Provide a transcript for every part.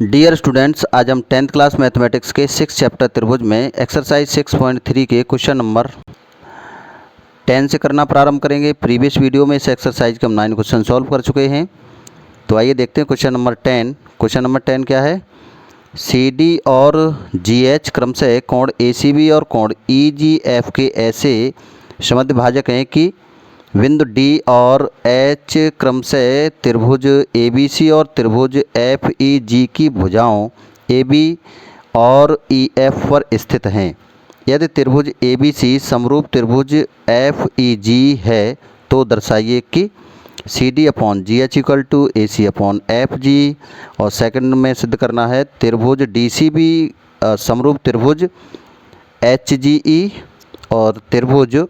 Dear students, आज हम 10th class mathematics के 6 चैप्टर त्रिभुज में एक्सरसाइज 6.3 के क्वेश्चन नंबर 10 से करना प्रारंभ करेंगे। प्रीवियस वीडियो में इस एक्सरसाइज के हम 9 क्वेश्चन सॉल्व कर चुके हैं। तो आइए देखते हैं क्वेश्चन नंबर 10। क्वेश्चन नंबर 10 क्या है? CD और GH क्रमशः कोण ACB और कोण EGF के ऐसे समद्विभाजक हैं कि बिंदु D और H क्रमशः त्रिभुज ABC और त्रिभुज FEG की भुजाओं AB और EF पर स्थित हैं। यदि त्रिभुज ABC समरूप त्रिभुज FEG है तो दर्शाइए कि CD upon GH equal to AC upon FG। और सेकंड में सिद्ध करना है त्रिभुज DCB समरूप त्रिभुज HGE और त्रिभुज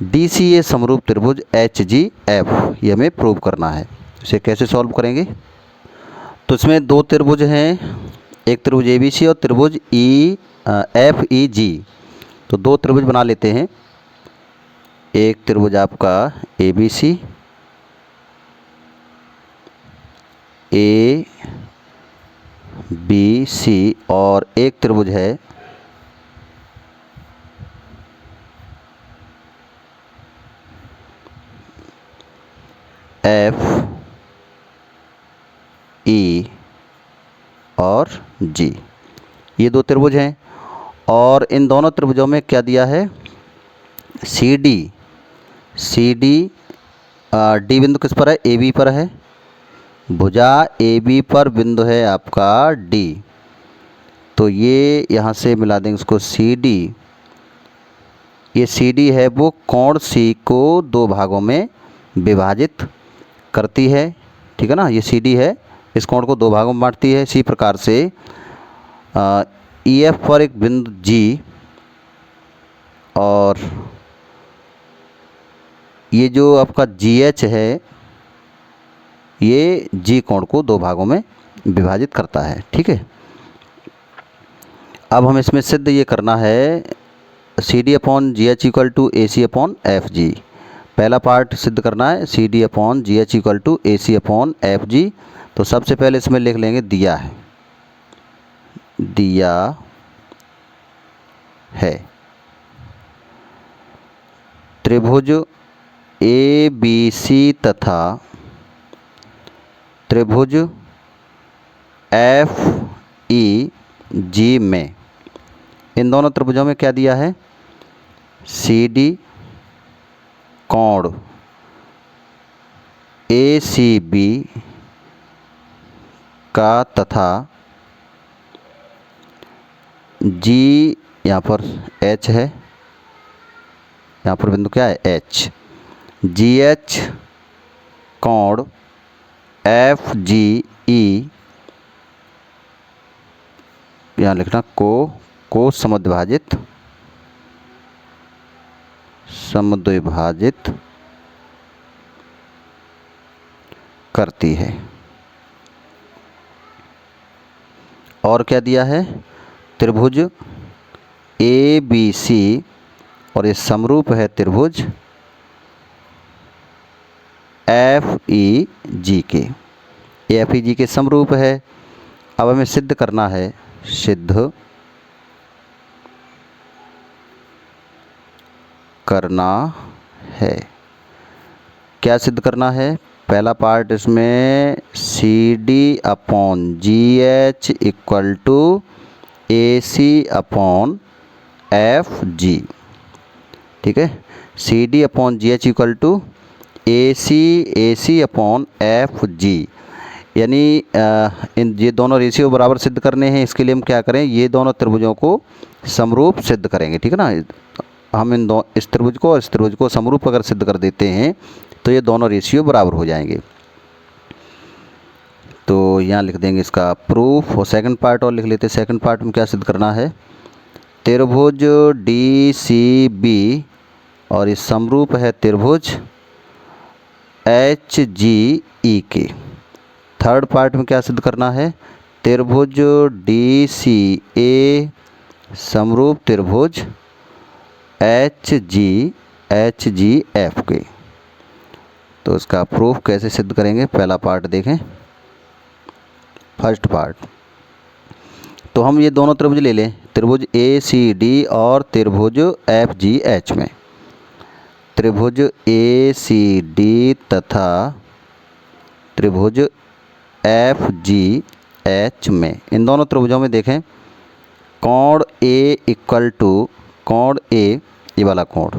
DCA समरूप त्रिभुज HGF। ये हमें प्रूव करना है। इसे कैसे सॉल्व करेंगे? तो इसमें दो त्रिभुज हैं, एक त्रिभुज ABC और त्रिभुज FEG। तो दो त्रिभुज बना लेते हैं। एक त्रिभुज आपका ABC और एक त्रिभुज है FE और G। ये दो त्रिभुज हैं और इन दोनों त्रिभुजों में क्या दिया है? CD D बिंदु किस पर है? AB पर है। भुजा AB पर बिंदु है आपका D। तो ये यहाँ से मिला देंगे इसको CD। ये CD है वो कोण C को दो भागों में विभाजित करती है, ठीक है ना। ये CD है, इस कोण को दो भागों में बांटती है। इसी प्रकार से EF पर एक बिंदु G और ये जो आपका GH है ये G कोण को दो भागों में विभाजित करता है, ठीक है। अब हम इसमें सिद्ध ये करना है CD upon GH equal to AC upon FG। पहला पार्ट सिद्ध करना है CD upon GH equal to AC upon FG। तो सबसे पहले इसमें लिख लेंगे दिया है त्रिभुज ABC तथा त्रिभुज FEG में, इन दोनों त्रिभुजों में क्या दिया है? CD कोण ACB का तथा G यहाँ पर H है, यहाँ पर बिंदु क्या है? H। GH कोण FGE यहाँ लिखना को समद्विभाजित करती है। और क्या दिया है? त्रिभुज ABC और ये समरूप है त्रिभुज FEG के। ये FEG के समरूप है। अब हमें सिद्ध करना है, क्या सिद्ध करना है? पहला पार्ट इसमें CD upon GH equal to AC upon FG, ठीक है। CD upon GH equal to AC upon FG। यानी ये दोनों रेशियो बराबर सिद्ध करने हैं। इसके लिए हम क्या करें? ये दोनों त्रिभुजों को समरूप सिद्ध करेंगे, ठीक है ना। हम इस त्रिभुज को और इस त्रिभुज को समरूप अगर सिद्ध कर देते हैं तो ये दोनों रेशियो बराबर हो जाएंगे। तो यहाँ लिख देंगे इसका प्रूफ। और सेकंड पार्ट और लिख लेते हैं। सेकंड पार्ट में क्या सिद्ध करना है? त्रिभुज DCB और इस समरूप है त्रिभुज HGE के। थर्ड पार्ट में क्या सिद्ध करना है? त्रिभुज DCA समरूप त्रिभुज HGF के। तो इसका प्रूफ कैसे सिद्ध करेंगे? पहला पार्ट देखें। फर्स्ट पार्ट, तो हम ये दोनों त्रिभुज ले लें, त्रिभुज ए सी डी और त्रिभुज एफ जी एच में। त्रिभुज ए सी डी तथा त्रिभुज एफ जी एच में, इन दोनों त्रिभुजों में देखें कोण ए इक्वल टू कोण ए, ये वाला कोण,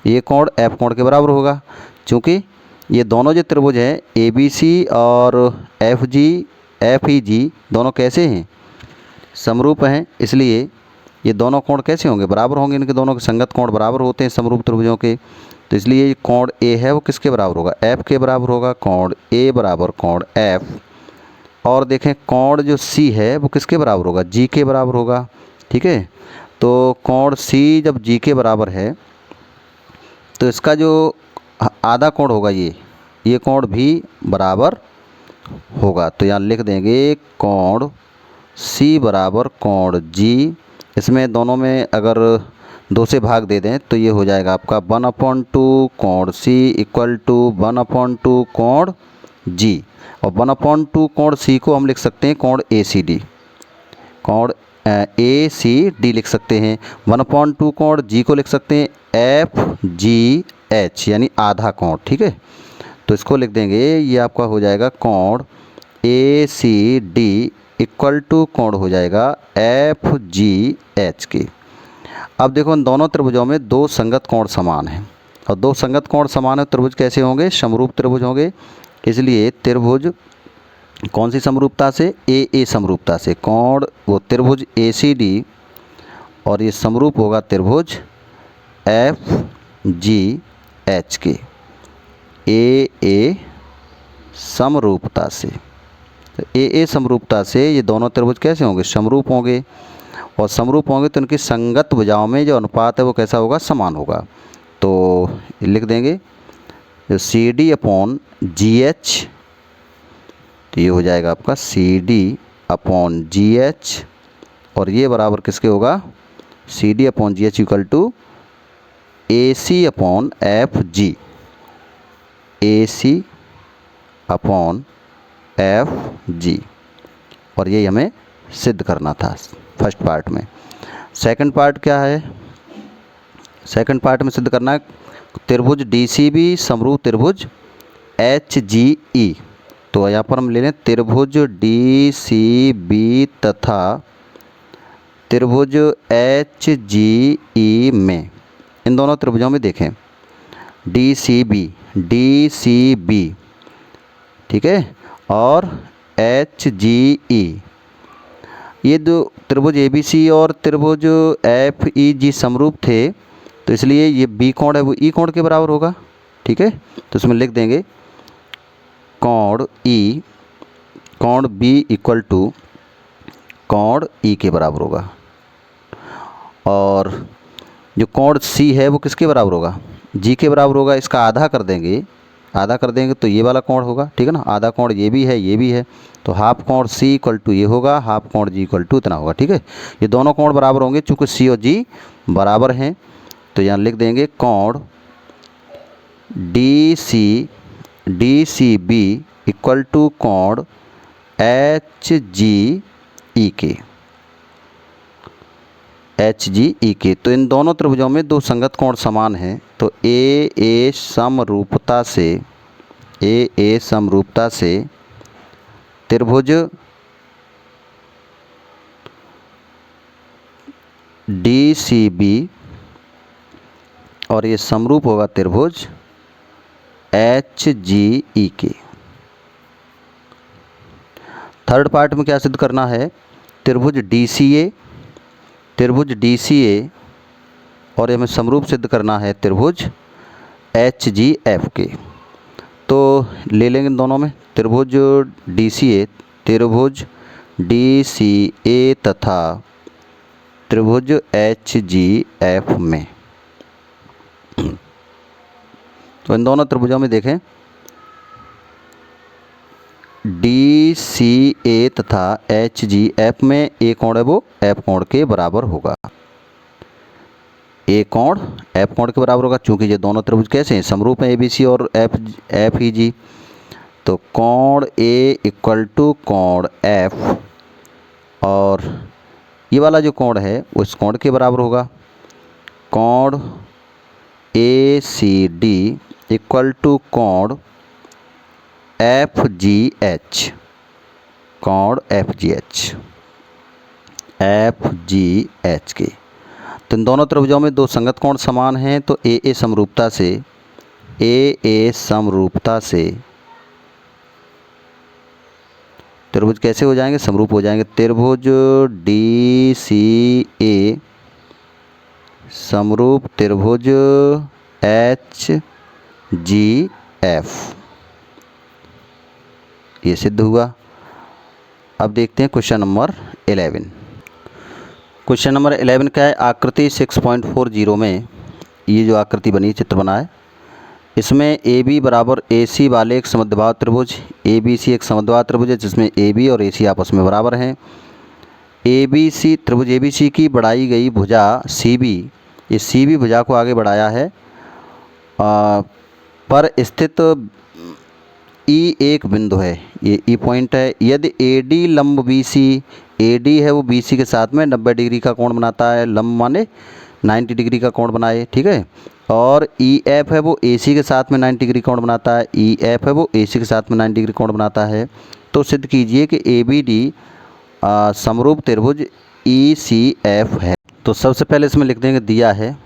ये कोण एफ कोण के बराबर होगा। क्योंकि ये दोनों जो त्रिभुज हैं ए बी सी और एफ ई जी दोनों कैसे हैं, समरूप हैं, इसलिए ये दोनों कोण कैसे होंगे, बराबर होंगे। इनके दोनों के संगत कोण बराबर होते हैं समरूप त्रिभुजों के। तो इसलिए ये कोण ए है वो किसके बराबर होगा, एफ के बराबर होगा। कोण ए बराबर कोण एफ। और देखें कोण जो सी है वो किसके बराबर होगा, जी के बराबर होगा। ठीक है, तो कोण सी जब जी के बराबर है तो इसका जो आधा कोण होगा ये कोण भी बराबर होगा। तो यहाँ लिख देंगे कोण सी बराबर कोण जी। इसमें दोनों में अगर 2 से भाग दे दें तो ये हो जाएगा आपका 1/2 कोण सी इक्वल टू 1/2 कोण जी। और 1/2 कोण सी को हम लिख सकते हैं कोण ए सी डी, कोण ए सी डी लिख सकते हैं। 1/2 कोण जी को लिख सकते हैं एफ जी एच, यानी आधा कोण। ठीक है, तो इसको लिख देंगे, ये आपका हो जाएगा कोण ए सी डी इक्वल टू कोण हो जाएगा एफ जी एच के। अब देखो इन दोनों त्रिभुजों में 2 संगत कोण समान हैं, और 2 संगत कोण समान है त्रिभुज कैसे होंगे, समरूप त्रिभुज होंगे। इसलिए त्रिभुज कौन सी समरूपता से, ए समरूपता से। कोण वो त्रिभुज ए सी डी और ये समरूप होगा त्रिभुज एफ जी एच के, ए समरूपता से। तो ए समरूपता से ये दोनों त्रिभुज कैसे होंगे, समरूप होंगे। और समरूप होंगे तो इनकी संगत भुजाओं में जो अनुपात है वो कैसा होगा, समान होगा। तो लिख देंगे जो C D upon G H, तो ये हो जाएगा आपका C D upon G H, और ये बराबर किसके होगा, C D upon G H equal to A C upon F G, A C upon F G. और ये हमें सिद्ध करना था फर्स्ट पार्ट में। सेकंड पार्ट क्या है, सेकंड पार्ट में सिद्ध करना है त्रिभुज डी सी बी समरूप त्रिभुज एच जी ई। तो यहाँ पर हम ले लें त्रिभुज डी सी बी तथा त्रिभुज एच जी ई में, इन दोनों त्रिभुजों में देखें डी सी बी, ठीक है, और एच जी ई, ये दो त्रिभुज ए बी सी और त्रिभुज एफ ई जी समरूप थे, तो इसलिए ये बी कोण है वो ई कोण के बराबर होगा। ठीक है, तो इसमें लिख देंगे कोण ई, कोण बी इक्वल टू कोण ई के बराबर होगा। और जो कोण सी है वो किसके बराबर होगा, जी के बराबर होगा। इसका आधा कर देंगे, आधा कर देंगे तो ये वाला कोण होगा। ठीक है ना, आधा कोण ये भी है, ये भी है, तो हाफ कोण सी इक्वल टू ये होगा, हाफ कोण जी इक्वल टू इतना होगा। ठीक है, ये दोनों कोण बराबर होंगे चूँकि सी और जी बराबर हैं। तो यहाँ लिख देंगे कोण D C B equal to कोण एच जी ई के, एच जी ई के। तो इन दोनों त्रिभुजों में 2 संगत कोण समान हैं। तो ए समरूपता से त्रिभुज डी सी बी और ये समरूप होगा त्रिभुज एच जी ई के। थर्ड पार्ट में क्या सिद्ध करना है, त्रिभुज डी सी ए और हमें समरूप सिद्ध करना है त्रिभुज एच जी एफ के। तो ले लेंगे दोनों में त्रिभुज डी सी ए तथा त्रिभुज एच जी एफ में। तो इन दोनों त्रिभुजों में देखें डी सी ए तथा एच जी एफ में ए कोण है वो एफ कोण के बराबर होगा, ए कोण एफ कोण के बराबर होगा। चूंकि ये दोनों त्रिभुज कैसे हैं, समरूप हैं, ए बी सी और एफ ई जी। तो कोण ए इक्वल टू कोण एफ और ये वाला जो कोण है वो इस कोण के बराबर होगा। कोण ACD इक्वल टू कोण FGH, कोण FGH के। तो इन दोनों त्रिभुजों में दो संगत कोण समान हैं, तो AA समरूपता से त्रिभुज कैसे हो जाएंगे, समरूप हो जाएंगे। त्रिभुज DCA समरूप त्रिभुज HGF, ये सिद्ध हुआ। अब देखते हैं क्वेश्चन नंबर 11। क्वेश्चन नंबर 11 क्या है, आकृति 6.40 में ये जो आकृति बनी, चित्र बना है, इसमें AB बराबर AC वाले एक समद्विबाहु त्रिभुज, ABC एक समद्विबाहु त्रिभुज है जिसमें AB और AC आपस में बराबर हैं। ABC त्रिभुज ABC की बढ़ाई गई भुजा CB, इस CB भुजा को आगे बढ़ाया है पर स्थित E एक बिंदु है, ये E पॉइंट है। यदि AD लंब BC, AD है वो BC के साथ में 90 डिग्री का कोण बनाता है, लंब माने 90 डिग्री का कोण बनाए, ठीक है। और EF है वो AC के साथ में 90 डिग्री कोण बनाता है, EF है वो AC के साथ में 90 डिग्री कोण बनाता है। तो सिद्ध कीजिए कि ABD समरूप त्रिभुज ECF है। तो सबसे पहले इसमें लिख देंगे, दिया है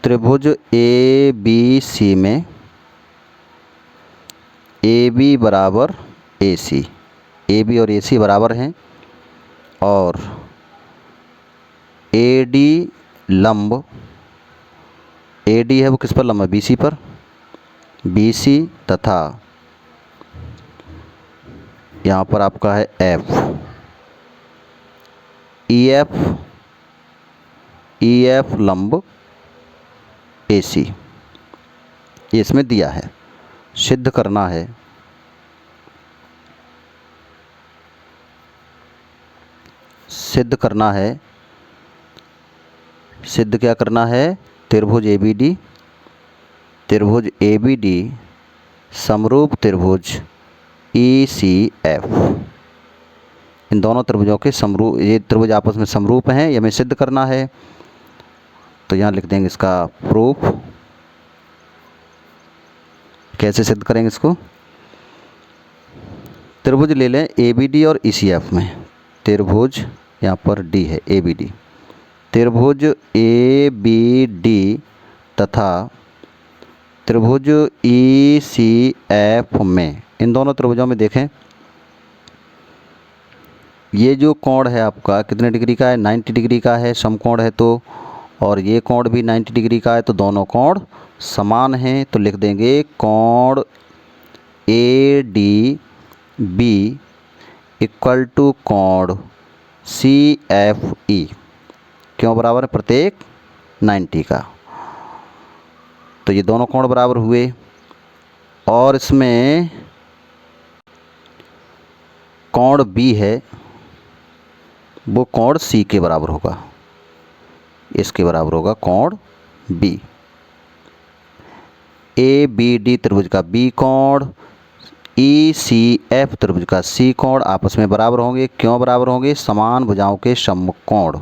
त्रिभुज ABC में AB बराबर AC, AB और AC बराबर हैं, और AD लंब, AD है वो किस पर लंब है, BC पर, BC तथा यहाँ पर आपका है F, EF लंब AC, ये इसमें दिया है। सिद्ध करना है, सिद्ध क्या करना है, त्रिभुज ABD समरूप त्रिभुज ECF, इन दोनों त्रिभुजों के समरूप, ये त्रिभुज आपस में समरूप हैं, ये हमें सिद्ध करना है। तो यहाँ लिख देंगे इसका प्रूफ। कैसे सिद्ध करेंगे इसको, त्रिभुज ले लें ABD और ECF में, त्रिभुज यहाँ पर D है ABD, त्रिभुज ABD तथा त्रिभुज ECF में, इन दोनों त्रिभुजों में देखें ये जो कोण है आपका कितने डिग्री का है, 90 डिग्री का है, समकोण है तो, और ये कोण भी 90 डिग्री का है, तो दोनों कोण समान हैं। तो लिख देंगे कोण ADB इक्वल टू कोण CFE, क्यों बराबर है, प्रत्येक 90 का। तो ये दोनों कोण बराबर हुए, और इसमें कोण B है वो कोण C के बराबर होगा, इसके बराबर होगा कोण B। ABD त्रिभुज का B कोण, ECF त्रिभुज का C कोण आपस में बराबर होंगे, क्यों बराबर होंगे, समान भुजाओं के सम्मुख कोण,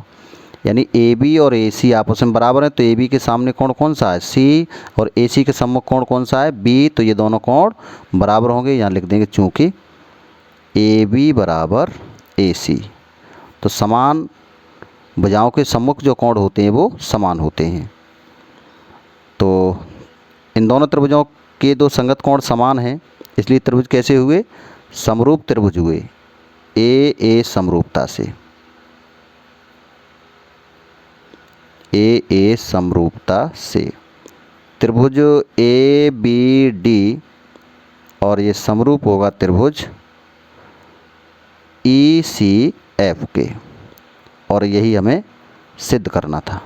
यानी AB और AC आपस में बराबर हैं, तो AB के सामने कोण कौन सा है, C, और AC के सम्मुख कोण कौन सा है, B, तो ये दोनों कोण बराबर होंगे। यहाँ लिख देंगे चूँकि AB बराबर AC, तो समान भुजाओं के सम्मुख जो कोण होते हैं वो समान होते हैं। तो इन दोनों त्रिभुजों के दो संगत कोण समान हैं, इसलिए त्रिभुज कैसे हुए, समरूप त्रिभुज हुए AA समरूपता से, AA समरूपता से त्रिभुज ABD, और ये समरूप होगा त्रिभुज ECF के, और यही हमें सिद्ध करना था।